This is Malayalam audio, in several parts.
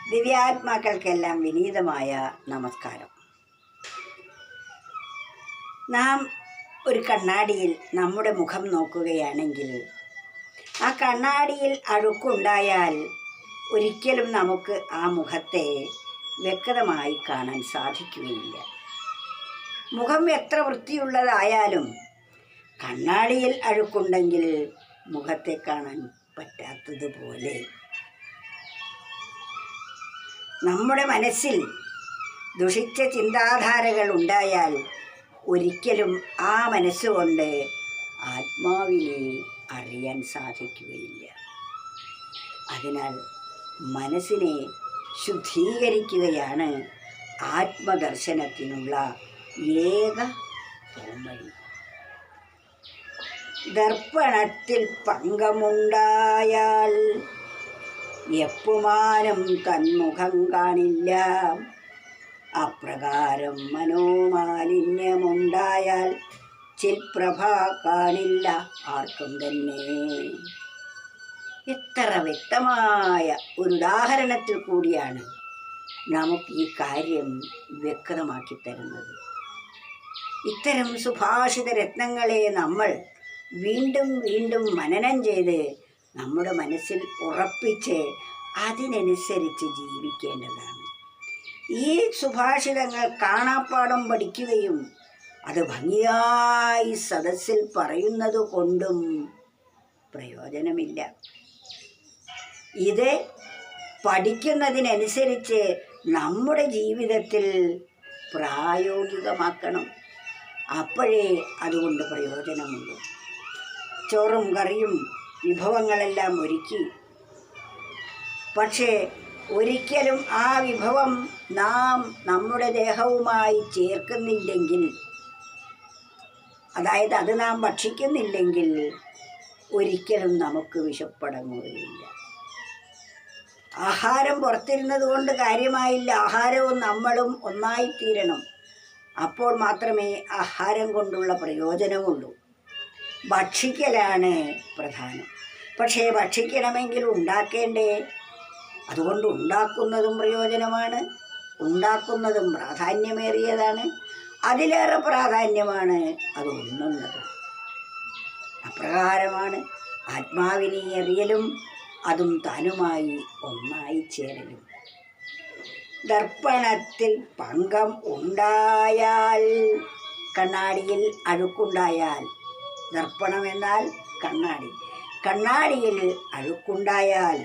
ദിവ്യാത്മാക്കൾക്കെല്ലാം വിനീതമായ നമസ്കാരം. നാം ഒരു കണ്ണാടിയിൽ നമ്മുടെ മുഖം നോക്കുകയാണെങ്കിൽ ആ കണ്ണാടിയിൽ അഴുക്കുണ്ടായാൽ ഒരിക്കലും നമുക്ക് ആ മുഖത്തെ വ്യക്തമായി കാണാൻ സാധിക്കുകയില്ല. മുഖം എത്ര വൃത്തിയുള്ളതായാലും കണ്ണാടിയിൽ അഴുക്കുണ്ടെങ്കിൽ മുഖത്തെ കാണാൻ പറ്റാത്തതുപോലെ നമ്മുടെ മനസ്സിൽ ദുഷിച്ച ചിന്താധാരകൾ ഉണ്ടായാൽ ഒരിക്കലും ആ മനസ്സുകൊണ്ട് ആത്മാവിനെ അറിയാൻ സാധിക്കുകയില്ല. അതിനാൽ മനസ്സിനെ ശുദ്ധീകരിക്കുകയാണ് ആത്മദർശനത്തിനുള്ള ഏക പോംവഴി. ദർപ്പണത്തിൽ പങ്കമുണ്ടായാൽ എപ്പുമാനം തന്മുഖം കാണില്ല. അപ്രകാരം മനോമാലിന്യമുണ്ടായാൽ ചിൽപ്രഭ കാണില്ല ആർക്കും തന്നെ. എത്ര വ്യക്തമായ ഒരു ഉദാഹരണത്തിൽ കൂടിയാണ് നമുക്ക് ഈ കാര്യം വ്യക്തമാക്കി തരുന്നത്. ഇത്തരം സുഭാഷിത രത്നങ്ങളെ നമ്മൾ വീണ്ടും വീണ്ടും മനനം ചെയ്ത് നമ്മുടെ മനസ്സിൽ ഉറപ്പിച്ച് അതിനനുസരിച്ച് ജീവിക്കേണ്ടതാണ്. ഈ സുഭാഷിതങ്ങൾ കാണാപ്പാഠം പഠിക്കുകയും അത് ഭംഗിയായി സദസ്സിൽ പറയുന്നത് കൊണ്ടും പ്രയോജനമില്ല. ഇത് പഠിക്കുന്നതിനനുസരിച്ച് നമ്മുടെ ജീവിതത്തിൽ പ്രായോഗികമാക്കണം. അപ്പോഴേ അതുകൊണ്ട് പ്രയോജനമുള്ളൂ. ചോറും കറിയും വിഭവങ്ങളെല്ലാം ഒരുക്കി, പക്ഷേ ഒരിക്കലും ആ വിഭവം നാം നമ്മുടെ ദേഹവുമായി ചേർക്കുന്നില്ലെങ്കിൽ, അതായത് അത് നാം ഭക്ഷിക്കുന്നില്ലെങ്കിൽ ഒരിക്കലും നമുക്ക് വിശപ്പടങ്ങുകയില്ല. ആഹാരം പുറത്തിരുന്നത് കൊണ്ട് കാര്യമായില്ല. ആഹാരവും നമ്മളും ഒന്നായിത്തീരണം. അപ്പോൾ മാത്രമേ ആഹാരം കൊണ്ടുള്ള പ്രയോജനമുള്ളൂ. ഭക്ഷിക്കലാണ് പ്രധാനം. പക്ഷേ ഭക്ഷിക്കണമെങ്കിൽ ഉണ്ടാക്കേണ്ടേ? അതുകൊണ്ട് ഉണ്ടാക്കുന്നതും പ്രയോജനമാണ്, ഉണ്ടാക്കുന്നതും പ്രാധാന്യമേറിയതാണ്. അതിലേറെ പ്രാധാന്യമാണ് അത് ഉണ്ണുന്നത്. അപ്രകാരമാണ് ആത്മാവിനെ അറിയലും അതും താനുമായി ഒന്നായി ചേരലും. ദർപ്പണത്തിൽ പങ്കം ഉണ്ടായാൽ, കണ്ണാടിയിൽ അഴുക്കുണ്ടായാൽ, ദർപ്പണം എന്നാൽ കണ്ണാടി, കണ്ണാടിയിൽ അഴുക്കുണ്ടായാൽ,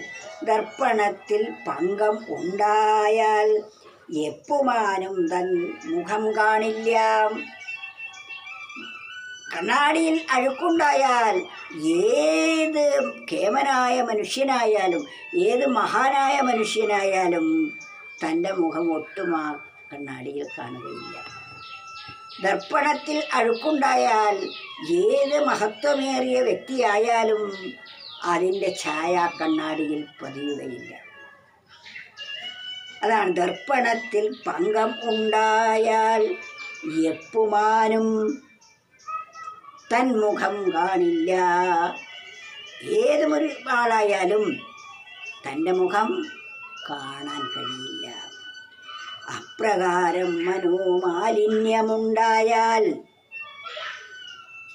ദർപ്പണത്തിൽ പങ്കം ഉണ്ടായാൽ എപ്പുമാനും തൻ മുഖം കാണില്ല. കണ്ണാടിയിൽ അഴുക്കുണ്ടായാൽ ഏത് കേമനായ മനുഷ്യനായാലും ഏത് മഹാനായ മനുഷ്യനായാലും തൻ്റെ മുഖം ഒട്ടും ആ കണ്ണാടിയിൽ കാണുകയില്ല. ദർപ്പണത്തിൽ അഴുക്കുണ്ടായാൽ ഏത് മഹത്വമേറിയ വ്യക്തിയായാലും അതിൻ്റെ ഛായ കണ്ണാടിയിൽ പതിയുകയില്ല. അതാണ് ദർപ്പണത്തിൽ പങ്കം ഉണ്ടായാൽ എപ്പുമാനും തന്മുഖം കാണില്ല. ഏതൊരു ആളായാലും തൻ്റെ മുഖം കാണാൻ കഴിയില്ല. അപ്രകാരം മനോമാലിന്യമുണ്ടായാൽ,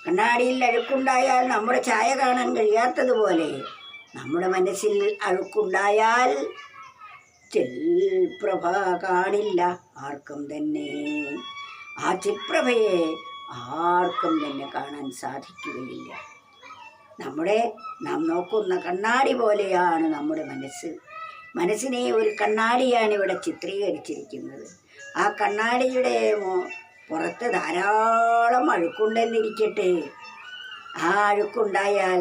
കണ്ണാടിയിൽ അഴുക്കുണ്ടായാൽ നമ്മുടെ ഛായ കാണാൻ കഴിയാത്തതുപോലെ നമ്മുടെ മനസ്സിൽ അഴുക്കുണ്ടായാൽ ചിൽപ്രഭ കാണില്ല ആർക്കും തന്നെ. ആ ചിൽപ്രഭയെ ആർക്കും തന്നെ കാണാൻ സാധിക്കുകയില്ല. നാം നോക്കുന്ന കണ്ണാടി പോലെയാണ് നമ്മുടെ മനസ്സ്. മനസ്സിനെ ഒരു കണ്ണാടിയാണ് ഇവിടെ ചിത്രീകരിച്ചിരിക്കുന്നത്. ആ കണ്ണാടിയുടെ പുറത്ത് ധാരാളം അഴുക്കുണ്ടെന്നിരിക്കട്ടെ, ആ അഴുക്കുണ്ടായാൽ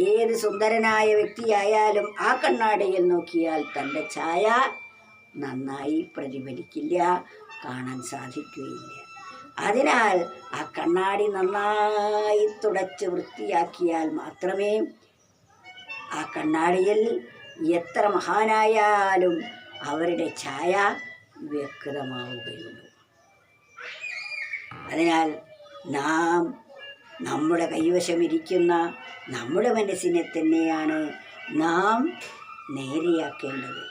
ഏത് സുന്ദരനായ വ്യക്തിയായാലും ആ കണ്ണാടിയിൽ നോക്കിയാൽ തൻ്റെ ഛായ നന്നായി പ്രതിഫലിക്കില്ല, കാണാൻ സാധിക്കുകയില്ല. അതിനാൽ ആ കണ്ണാടി നന്നായി തുടച്ച് വൃത്തിയാക്കിയാൽ മാത്രമേ ആ കണ്ണാടിയിൽ എത്ര മഹാനായാലും അവരുടെ ഛായ വ്യക്തമാവുകയുള്ളൂ. അതിനാൽ നാം നമ്മുടെ കൈവശമിരിക്കുന്ന നമ്മുടെ മനസ്സിനെ തന്നെയാണ് നാം നേരെയാക്കേണ്ടത്.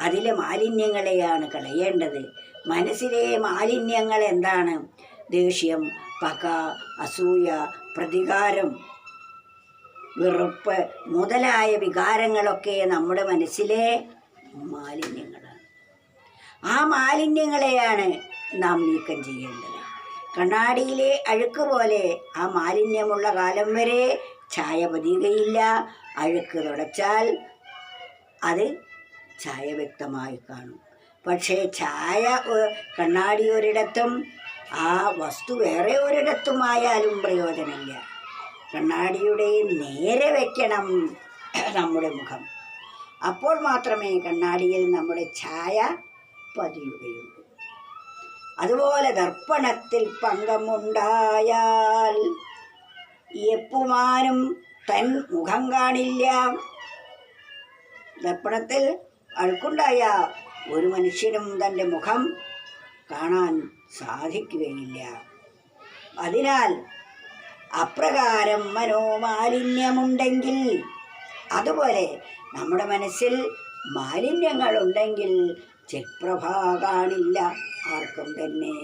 അതിലെ മാലിന്യങ്ങളെയാണ് കളയേണ്ടത്. മനസ്സിലെ മാലിന്യങ്ങൾ എന്താണ്? ദേഷ്യം, പക, അസൂയ, പ്രതികാരം, വെറുപ്പ് മുതലായ വികാരങ്ങളൊക്കെ നമ്മുടെ മനസ്സിലെ മാലിന്യങ്ങളാണ്. ആ മാലിന്യങ്ങളെയാണ് നാം നീക്കം ചെയ്യേണ്ടത്. കണ്ണാടിയിലെ അഴുക്ക് പോലെ ആ മാലിന്യമുള്ള കാലം വരെ ഛായ പതിയുകയില്ല. അഴുക്ക് തുടച്ചാൽ അത് ഛായ വ്യക്തമായി കാണും. പക്ഷേ ഛായ കണ്ണാടി ഒരിടത്തും ആ വസ്തു വേറെ ഒരിടത്തുമായാലും പ്രയോജനമില്ല. കണ്ണാടിയുടെ നേരെ വയ്ക്കണം നമ്മുടെ മുഖം. അപ്പോൾ മാത്രമേ കണ്ണാടിയിൽ നമ്മുടെ ഛായ പതിയുകയുള്ളൂ. അതുപോലെ ദർപ്പണത്തിൽ പങ്കമുണ്ടായാൽ എപ്പുമാനും തൻ മുഖം കാണില്ല. ദർപ്പണത്തിൽ അഴുക്കുണ്ടായ ഒരു മനുഷ്യനും തൻ്റെ മുഖം കാണാൻ സാധിക്കുകയില്ല. അതിനാൽ അപ്രകാരം മനോമാലിന്യമുണ്ടെങ്കിൽ, അതുപോലെ നമ്മുടെ മനസ്സിൽ മാലിന്യങ്ങളുണ്ടെങ്കിൽ ചിൽപ്രഭ കാണില്ല. ആർക്കും തന്നെ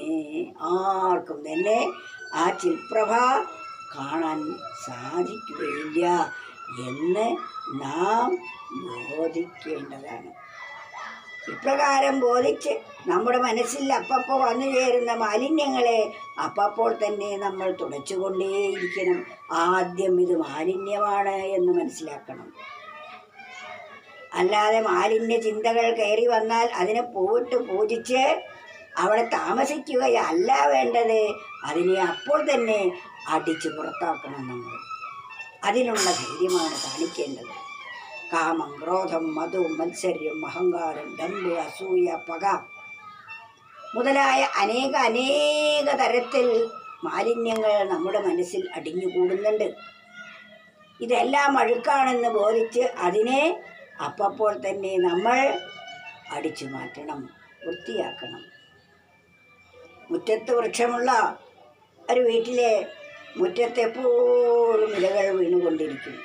ആ ചിൽപ്രഭ കാണാൻ സാധിക്കുകയില്ല എന്ന് നാം ബോധിക്കേണ്ടതാണ്. ഇപ്രകാരം ബോധിച്ച് നമ്മുടെ മനസ്സിൽ അപ്പപ്പോൾ വന്നു ചേരുന്ന മാലിന്യങ്ങളെ അപ്പോൾ തന്നെ നമ്മൾ തുടച്ചുകൊണ്ടേയിരിക്കണം. ആദ്യം ഇത് മാലിന്യമാണ് എന്ന് മനസ്സിലാക്കണം. അല്ലാതെ മാലിന്യ ചിന്തകൾ കയറി വന്നാൽ അതിനെ പൂവിട്ട് പൂജിച്ച് അവിടെ താമസിക്കുകയല്ല വേണ്ടത്. അതിനെ അപ്പോൾ തന്നെ അടിച്ച് പുറത്താക്കണം നമ്മൾ. അതിനുള്ള ധൈര്യമാണ് കാണിക്കേണ്ടത്. കാമം, ക്രോധം, മതം, മത്സര്യം, അഹങ്കാരം, ദമ്പ്, അസൂയ, പക മുതലായ അനേക തരത്തിൽ മാലിന്യങ്ങൾ നമ്മുടെ മനസ്സിൽ അടിഞ്ഞുകൂടുന്നുണ്ട്. ഇതെല്ലാം അഴുക്കാണെന്ന് ബോധിച്ച് അതിനെ അപ്പോൾ തന്നെ നമ്മൾ അടിച്ചു മാറ്റണം, വൃത്തിയാക്കണം. മുറ്റത്ത് വൃക്ഷമുള്ള ഒരു വീട്ടിലെ മുറ്റത്തെപ്പോഴും ഇലകൾ വീണുകൊണ്ടിരിക്കും.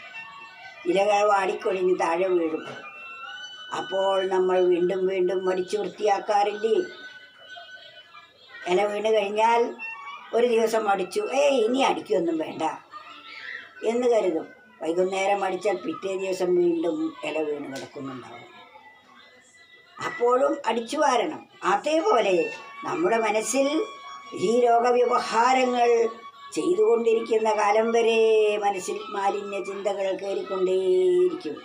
ഇലകൾ വാടിക്കൊഴിഞ്ഞ് താഴെ വീഴും. അപ്പോൾ നമ്മൾ വീണ്ടും വീണ്ടും അടിച്ചു വൃത്തിയാക്കാറില്ലേ? ഇല വീണ് കഴിഞ്ഞാൽ ഒരു ദിവസം അടിച്ചു, ഇനി അടിക്കൊന്നും വേണ്ട എന്ന് കരുതും. വൈകുന്നേരം അടിച്ചാൽ പിറ്റേ ദിവസം വീണ്ടും ഇല വീണ് കിടക്കുന്നുണ്ടാവും. അപ്പോഴും അടിച്ചു വാരണം. അതേപോലെ നമ്മുടെ മനസ്സിൽ ഈ രോഗവ്യവഹാരങ്ങൾ ചെയ്തുകൊണ്ടിരിക്കുന്ന കാലം വരെ മനസ്സിൽ മാലിന്യ ചിന്തകൾ കയറിക്കൊണ്ടേയിരിക്കും.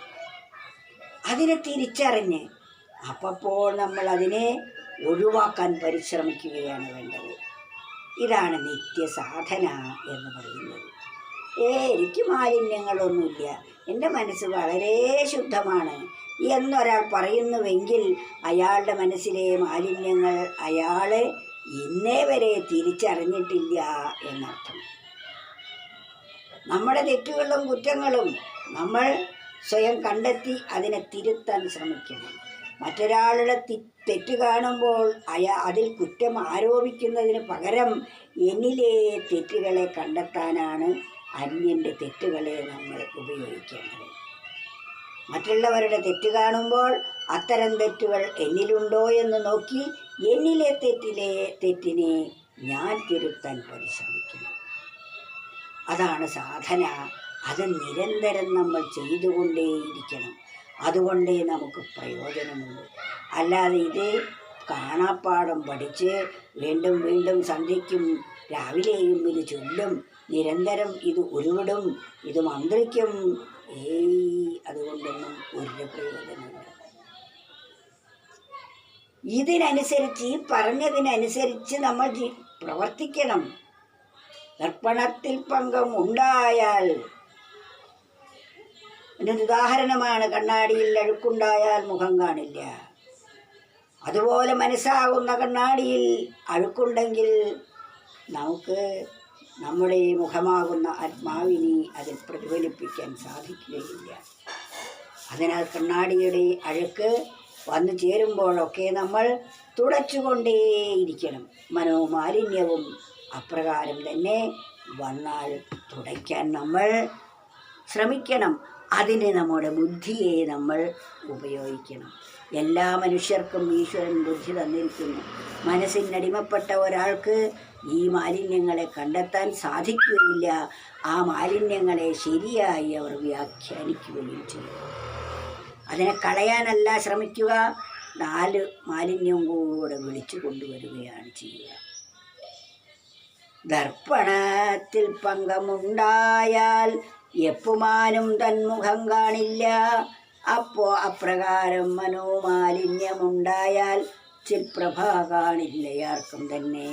അതിനെ തിരിച്ചറിഞ്ഞ് അപ്പോൾ നമ്മൾ അതിനെ ഒഴിവാക്കാൻ പരിശ്രമിക്കുകയാണ് വേണ്ടത്. ഇതാണ് നിത്യസാധന എന്ന് പറയുന്നത്. എനിക്ക് മാലിന്യങ്ങളൊന്നുമില്ല, എൻ്റെ മനസ്സ് വളരെ ശുദ്ധമാണ് എന്നൊരാൾ പറയുന്നുവെങ്കിൽ അയാളുടെ മനസ്സിലെ മാലിന്യങ്ങൾ അയാൾ ഇന്നേ വരെ തിരിച്ചറിഞ്ഞിട്ടില്ല എന്നർത്ഥം. നമ്മുടെ തെറ്റുകളും കുറ്റങ്ങളും നമ്മൾ സ്വയം കണ്ടെത്തി അതിനെ തിരുത്താൻ ശ്രമിക്കണം. മറ്റൊരാളുടെ തെറ്റ് കാണുമ്പോൾ അതിൽ കുറ്റം ആരോപിക്കുന്നതിന് പകരം എന്നിലെ തെറ്റുകളെ കണ്ടെത്താനാണ് അന്യൻ്റെ തെറ്റുകളെ നമ്മൾ ഉപയോഗിക്കേണ്ടത്. മറ്റുള്ളവരുടെ തെറ്റ് കാണുമ്പോൾ അത്തരം തെറ്റുകൾ എന്നിലുണ്ടോ എന്ന് നോക്കി എന്നിലെ തെറ്റിനെ ഞാൻ തിരുത്താൻ പരിശ്രമിക്കണം. അതാണ് സാധന. അത് നിരന്തരം നമ്മൾ ചെയ്തുകൊണ്ടേയിരിക്കണം. അതുകൊണ്ടേ നമുക്ക് പ്രയോജനമുള്ളൂ. അല്ലാതെ ഇത് കാണാപ്പാഠം പഠിച്ച് വീണ്ടും വീണ്ടും സന്ധ്യയ്ക്കും രാവിലെയും ഇത് ചൊല്ലും, നിരന്തരം ഇത് ഉരുവിടും, ഇത് മന്ത്രിക്കും, അതുകൊണ്ടൊന്നും ഒരു പ്രയോജനമില്ല. ഇതിനനുസരിച്ച്, ഈ പറഞ്ഞതിനനുസരിച്ച് നമ്മൾ പ്രവർത്തിക്കണം. ദർപ്പണത്തിൽ പങ്കം ഉണ്ടായാൽ, ഇതിനൊരു ഉദാഹരണമാണ് കണ്ണാടിയിൽ അഴുക്കുണ്ടായാൽ മുഖം കാണില്ല. അതുപോലെ മനസ്സാകുന്ന കണ്ണാടിയിൽ അഴുക്കുണ്ടെങ്കിൽ നമുക്ക് നമ്മുടെ മുഖമാകുന്ന ആത്മാവിനെ അതിൽ പ്രതിഫലിപ്പിക്കാൻ സാധിക്കുകയില്ല. അതിനാൽ കണ്ണാടിയുടെ അഴുക്ക് വന്നു ചേരുമ്പോഴൊക്കെ നമ്മൾ തുടച്ചുകൊണ്ടേയിരിക്കണം. മനോമാലിന്യവും അപ്രകാരം തന്നെ വന്നാൽ തുടയ്ക്കാൻ നമ്മൾ ശ്രമിക്കണം. അതിന് നമ്മുടെ ബുദ്ധിയെ നമ്മൾ ഉപയോഗിക്കണം. എല്ലാ മനുഷ്യർക്കും ഈശ്വരൻ ബുദ്ധി തന്നിരിക്കുന്നു. മനസ്സിനടിമപ്പെട്ട ഒരാൾക്ക് ഈ മാലിന്യങ്ങളെ കണ്ടെത്താൻ സാധിക്കുകയില്ല. ആ മാലിന്യങ്ങളെ ശരിയായി അവർ വ്യാഖ്യാനിക്കുകയും ചെയ്യും. അതിനെ കളയാനല്ല ശ്രമിക്കുക, 4 മാലിന്യവും കൂടെ വിളിച്ചു കൊണ്ടുവരികയാണ് ചെയ്യുക. ദർപ്പണത്തിൽ പങ്കമുണ്ടായാൽ എപ്പുമാനും തന്മുഖം കാണില്ല. അപ്രകാരം മനോമാലിന്യമുണ്ടായാൽ ചിൽപ്രഭ കാണില്ല ആർക്കും തന്നെ.